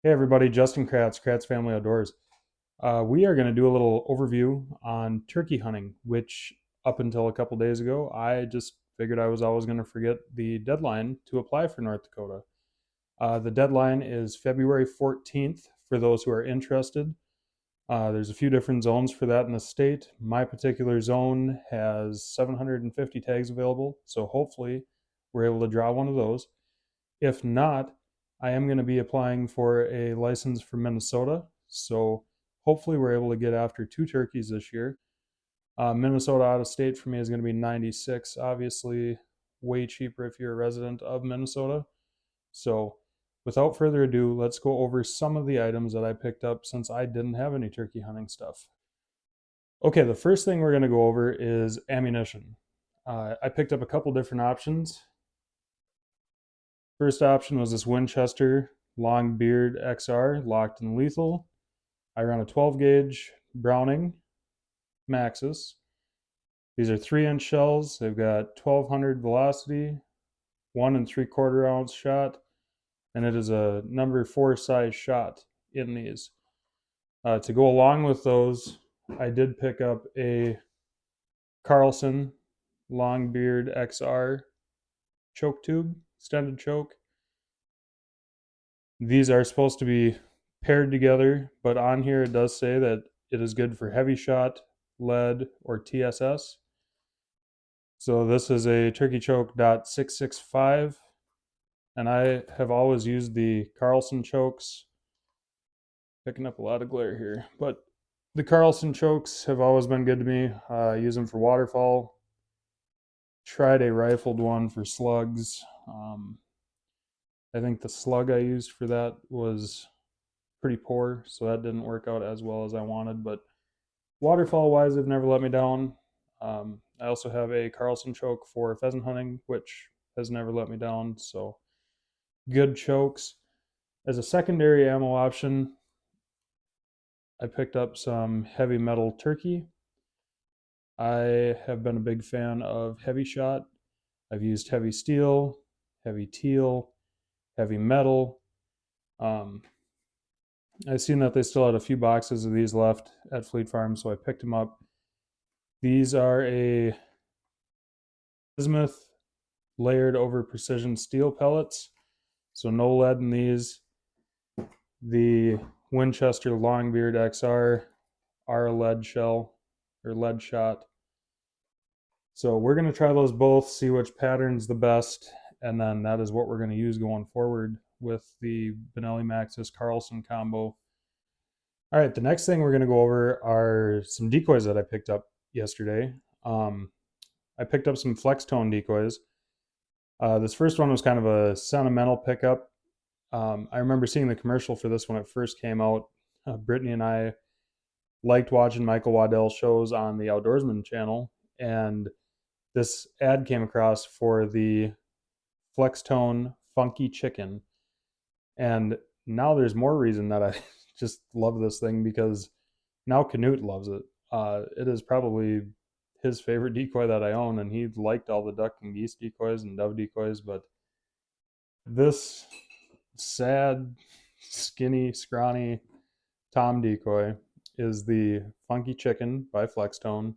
Hey everybody, Justin Kratz, Kratz Family Outdoors. We are going to do a little overview on turkey hunting, which up until a couple days ago, I just figured I was always going to forget the deadline to apply for North Dakota. The deadline is February 14th for those who are interested. There's a few different zones for that in the state. My particular zone has 750 tags available, so hopefully we're able to draw one of those. If not, I am going to be applying for a license for Minnesota. So hopefully we're able to get after two turkeys this year. Minnesota out of state for me is going to be 96. Obviously, way cheaper if you're a resident of Minnesota. So without further ado, let's go over some of the items that I picked up since I didn't have any turkey hunting stuff. Okay, the first thing we're going to go over is ammunition. I picked up a couple different options. First option was this Winchester Long Beard XR locked and lethal. I ran a 12 gauge Browning Maxus. These are 3-inch shells. They've got 1200 velocity, 1 3/4 ounce shot, and it is a number 4 size shot in these. To go along with those, I did pick up a Carlson Longbeard XR choke tube, extended choke. These are supposed to be paired together, but on here it does say that it is good for heavy shot, lead, or TSS. So this is a Turkey Choke .665, and I have always used the Carlson chokes. Picking up a lot of glare here, but the Carlson chokes have always been good to me. I use them for waterfowl. Tried a rifled one for slugs. I think the slug I used for that was pretty poor, so that didn't work out as well as I wanted. But waterfowl wise, they've never let me down. I also have a Carlson choke for pheasant hunting, which has never let me down. So good chokes. As a secondary ammo option, I picked up some heavy metal turkey. I have been a big fan of heavy shot. I've used heavy steel, heavy teal, heavy metal. I've seen that they still had a few boxes of these left at Fleet Farm, so I picked them up. These are a bismuth layered over precision steel pellets, so no lead in these. The Winchester Longbeard XR are a lead shell or lead shot. So we're going to try those both, see which pattern's the best, and then that is what we're going to use going forward with the Benelli Maxus Carlson combo. All right, the next thing we're going to go over are some decoys that I picked up yesterday. I picked up some flex tone decoys. This first one was kind of a sentimental pickup. I remember seeing the commercial for this when it first came out. Brittany and I liked watching Michael Waddell shows on the Outdoorsman channel, and this ad came across for the Flextone Funky Chicken. And now there's more reason that I just love this thing because now Canute loves it. It is probably his favorite decoy that I own, and he liked all the duck and geese decoys and dove decoys, but this sad, skinny, scrawny Tom decoy is the Funky Chicken by Flextone.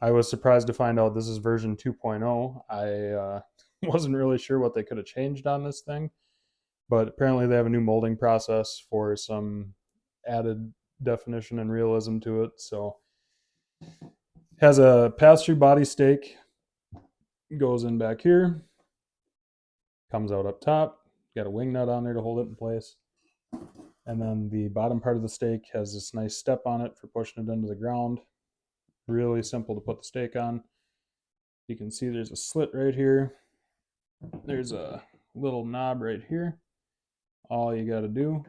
I was surprised to find out this is version 2.0. I wasn't really sure what they could have changed on this thing, but apparently they have a new molding process for some added definition and realism to it. So has a pass-through body stake, goes in back here, comes out up top, got a wing nut on there to hold it in place. And then the bottom part of the stake has this nice step on it for pushing it into the ground. Really simple to put the stake on. You can see there's a slit right here. There's a little knob right here. All you got to do,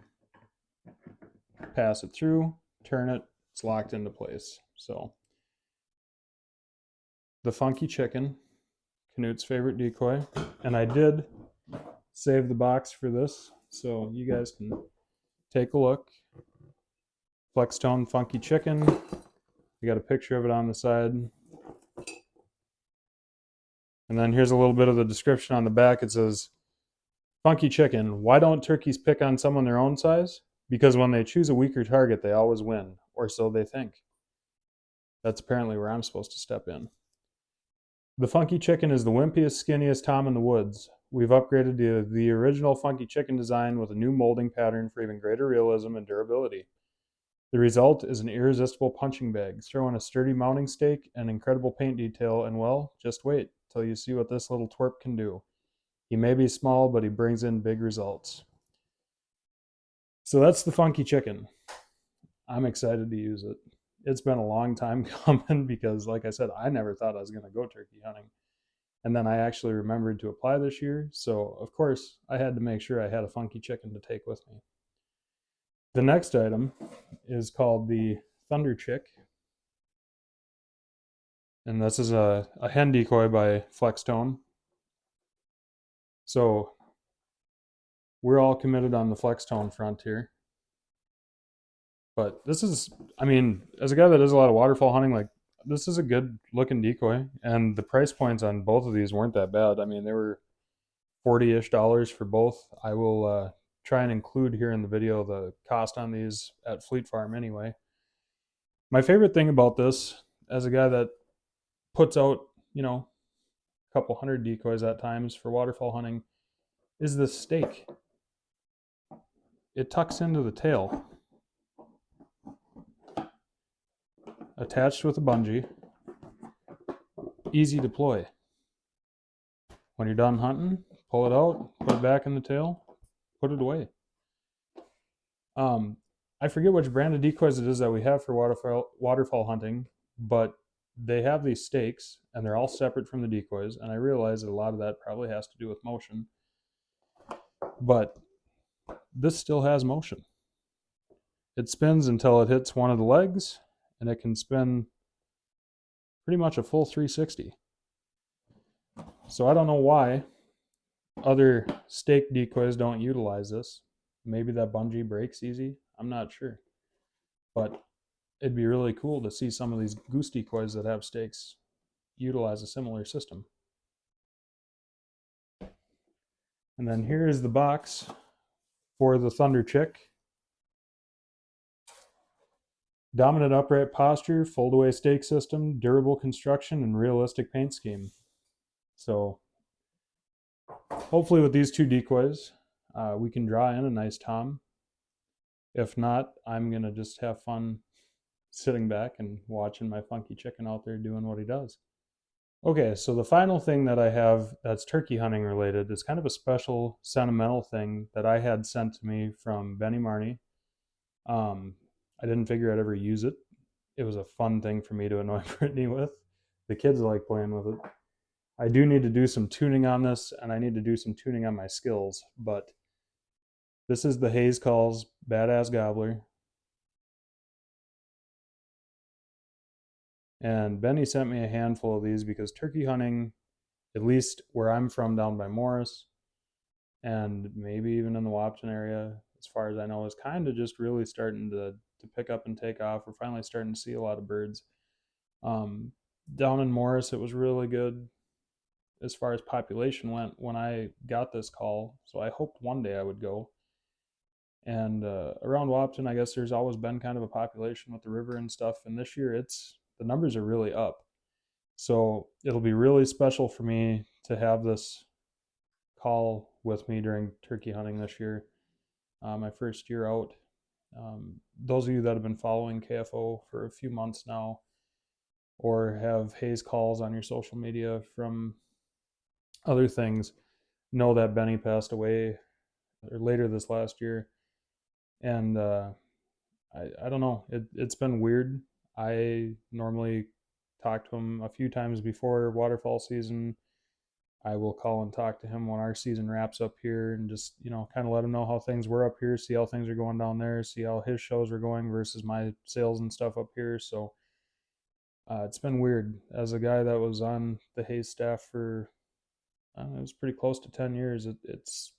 pass it through, turn it, it's locked into place. So the Funky Chicken, Canute's favorite decoy, and I did save the box for this, so you guys can take a look. Flextone Funky Chicken. You got a picture of it on the side. And then here's a little bit of the description on the back. It says, Funky chicken. Why don't turkeys pick on someone their own size? Because when they choose a weaker target, they always win, or so they think. That's apparently where I'm supposed to step in. The Funky Chicken is the wimpiest, skinniest Tom in the woods. We've upgraded the original Funky Chicken design with a new molding pattern for even greater realism and durability. The result is an irresistible punching bag. Throw in a sturdy mounting stake and incredible paint detail, and well, just wait till you see what this little twerp can do. He may be small, but he brings in big results. So that's the Funky Chicken. I'm excited to use it. It's been a long time coming because, like I said, I never thought I was going to go turkey hunting. And then I actually remembered to apply this year. So, of course, I had to make sure I had a Funky Chicken to take with me. The next item is called the Thunder Chick. And this is a hen decoy by Flextone. So, we're all committed on the Flextone front here. But this is, I mean, as a guy that does a lot of waterfowl hunting, like, this is a good looking decoy. And the price points on both of these weren't that bad. I mean, they were $40-ish for both. I will try and include here in the video the cost on these at Fleet Farm anyway. My favorite thing about this, as a guy that puts out, you know, a couple hundred decoys at times for waterfowl hunting, is the stake. It tucks into the tail. Attached with a bungee. Easy deploy. When you're done hunting, pull it out, put it back in the tail, put it away. I forget which brand of decoys it is that we have for waterfowl hunting, but they have these stakes and they're all separate from the decoys, and I realize that a lot of that probably has to do with motion. But this still has motion. It spins until it hits one of the legs, and it can spin pretty much a full 360. So I don't know why other stake decoys don't utilize this. Maybe that bungee breaks easy. I'm not sure. But it'd be really cool to see some of these goose decoys that have stakes utilize a similar system. And then here is the box for the Thunder Chick. Dominant upright posture, fold-away stake system, durable construction, and realistic paint scheme. So hopefully with these two decoys, we can draw in a nice tom. If not, I'm going to just have fun sitting back and watching my Funky Chicken out there doing what he does. Okay, so the final thing that I have that's turkey hunting related is kind of a special sentimental thing that I had sent to me from Benny Marnie. I didn't figure I'd ever use it. It was a fun thing for me to annoy Brittany with. The kids like playing with it. I do need to do some tuning on this, and I need to do some tuning on my skills, but this is the Hayes Calls Badass Gobbler. And Benny sent me a handful of these because turkey hunting, at least where I'm from down by Morris, and maybe even in the Wapton area, as far as I know, is kind of just really starting to pick up and take off. We're finally starting to see a lot of birds. Down in Morris, it was really good as far as population went when I got this call, so I hoped one day I would go. And around Wapton, I guess there's always been kind of a population with the river and stuff, and this year the numbers are really up. So it'll be really special for me to have this call with me during turkey hunting this year, my first year out. Those of you that have been following KFO for a few months now, or have Hayes Calls on your social media from other things, know that Benny passed away later this last year. And I don't know, it's been weird. I normally talk to him a few times before waterfowl season. I will call and talk to him when our season wraps up here, and just, kind of let him know how things were up here, see how things are going down there, see how his shows are going versus my sales and stuff up here. So it's been weird. As a guy that was on the Hayes staff for, it was pretty close to 10 years, it's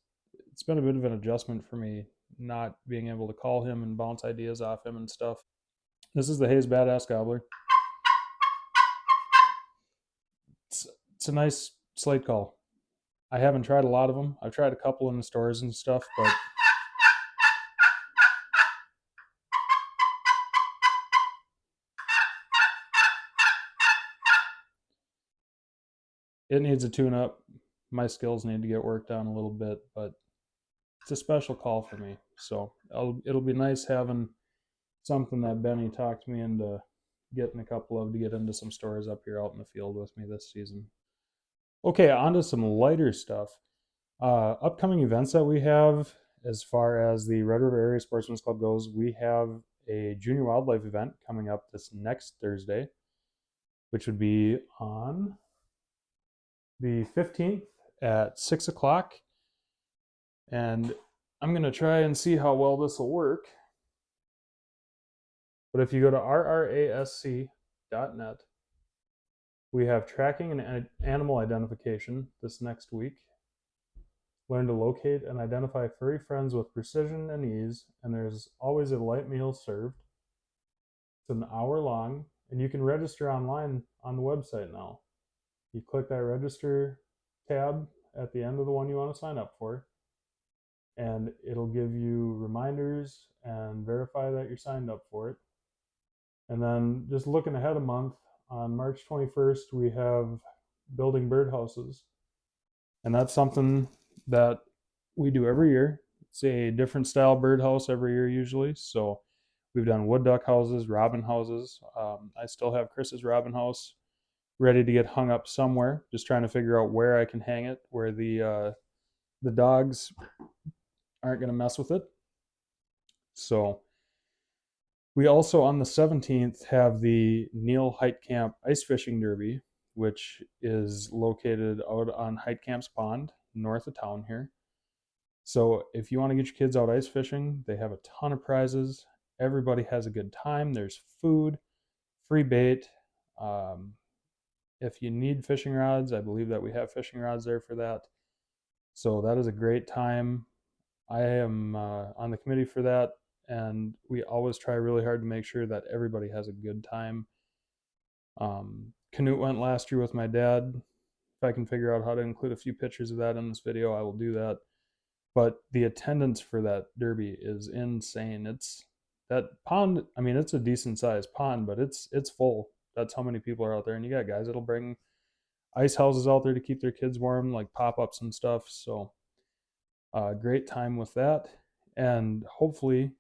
been a bit of an adjustment for me, not being able to call him and bounce ideas off him and stuff. This is the Hayes Badass Gobbler. It's a nice slate call. I haven't tried a lot of them. I've tried a couple in the stores and stuff, but it needs a tune-up. My skills need to get worked on a little bit, but it's a special call for me. So it'll be nice having something that Benny talked me into getting a couple of to get into some stores up here out in the field with me this season. Okay, on to some lighter stuff. Upcoming events that we have, as far as the Red River Area Sportsman's Club goes, we have a junior wildlife event coming up this next Thursday, which would be on the 15th at 6 o'clock. And I'm going to try and see how well this will work. But if you go to rrasc.net, we have tracking and animal identification this next week. Learn to locate and identify furry friends with precision and ease, and there's always a light meal served. It's an hour long, and you can register online on the website now. You click that register tab at the end of the one you want to sign up for, and it'll give you reminders and verify that you're signed up for it. And then just looking ahead a month, on March 21st, we have building birdhouses. And that's something that we do every year. It's a different style birdhouse every year usually. So we've done wood duck houses, robin houses. I still have Chris's robin house ready to get hung up somewhere. Just trying to figure out where I can hang it, where the dogs aren't going to mess with it. So we also, on the 17th, have the Neil Heitkamp Ice Fishing Derby, which is located out on Heitkamp's Pond, north of town here. So if you want to get your kids out ice fishing, they have a ton of prizes. Everybody has a good time. There's food, free bait. If you need fishing rods, I believe that we have fishing rods there for that. So that is a great time. I am on the committee for that, and we always try really hard to make sure that everybody has a good time. Canute went last year with my dad. If I can figure out how to include a few pictures of that in this video, I will do that. But the attendance for that derby is insane. It's that pond, I mean, it's a decent sized pond, but it's full. That's how many people are out there. And you got guys that'll bring ice houses out there to keep their kids warm, like pop-ups and stuff. So great time with that. And hopefully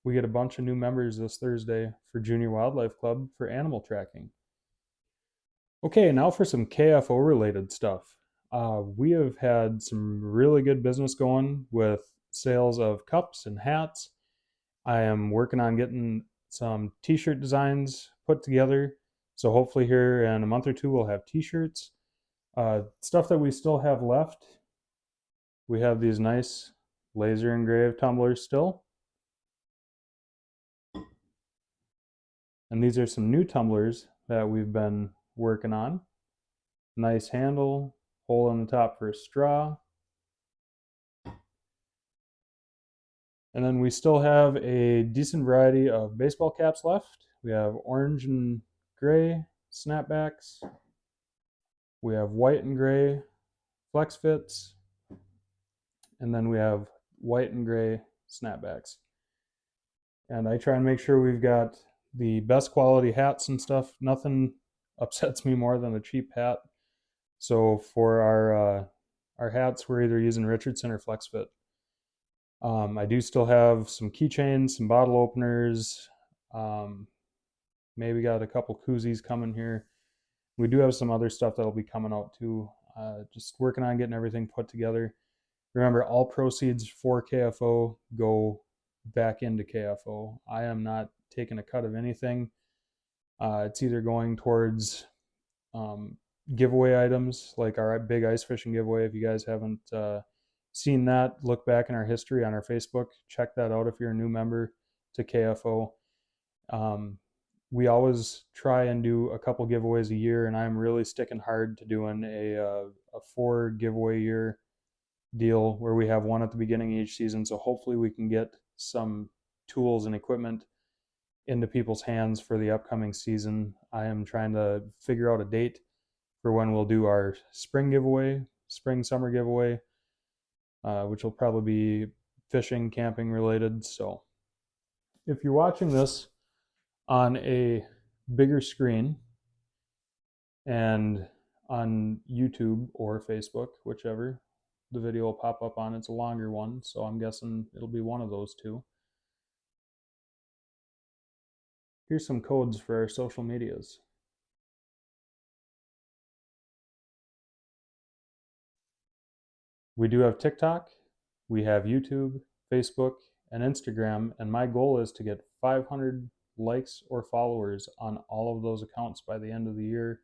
we get a bunch of new members this Thursday for Junior Wildlife Club for animal tracking. Okay, now for some KFO related stuff. We have had some really good business going with sales of cups and hats. I am working on getting some t-shirt designs put together. So hopefully here in a month or two, we'll have t-shirts. Stuff that we still have left. We have these nice laser engraved tumblers still. And these are some new tumblers that we've been working on. Nice handle, hole on the top for a straw. And then we still have a decent variety of baseball caps left. We have orange and gray snapbacks. We have white and gray flex fits. And then we have white and gray snapbacks. And I try and make sure we've got the best quality hats and stuff. Nothing upsets me more than a cheap hat. So for our hats, we're either using Richardson or FlexFit. I do still have some keychains, some bottle openers. Maybe got a couple koozies coming here. We do have some other stuff that'll be coming out too. Just working on getting everything put together. Remember, all proceeds for KFO go back into KFO. I am not taking a cut of anything. It's either going towards giveaway items like our big ice fishing giveaway. If you guys haven't seen that, look back in our history on our Facebook. Check that out if you're a new member to KFO. We always try and do a couple giveaways a year, and I'm really sticking hard to doing a 4 giveaway year deal where we have one at the beginning of each season. So hopefully we can get some tools and equipment into people's hands for the upcoming season. I am trying to figure out a date for when we'll do our spring giveaway. spring summer giveaway, which will probably be fishing, camping related. So if you're watching this on a bigger screen and on YouTube or Facebook, whichever the video will pop up on, it's a longer one, so I'm guessing it'll be one of those two. Here's some codes for our social medias. We do have TikTok, we have YouTube, Facebook, and Instagram, and my goal is to get 500 likes or followers on all of those accounts by the end of the year,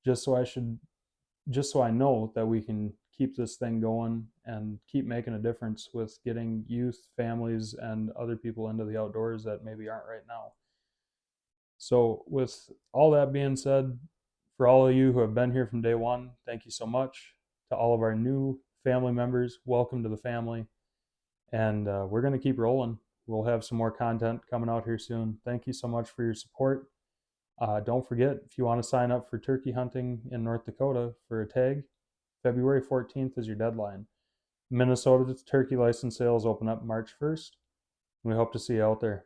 just so I know that we can keep this thing going and keep making a difference with getting youth, families, and other people into the outdoors that maybe aren't right now. So with all that being said, for all of you who have been here from day one, thank you so much. To all of our new family members, welcome to the family. And we're going to keep rolling. We'll have some more content coming out here soon. Thank you so much for your support. Don't forget, if you want to sign up for turkey hunting in North Dakota for a tag, February 14th is your deadline. Minnesota's turkey license sales open up March 1st. We hope to see you out there.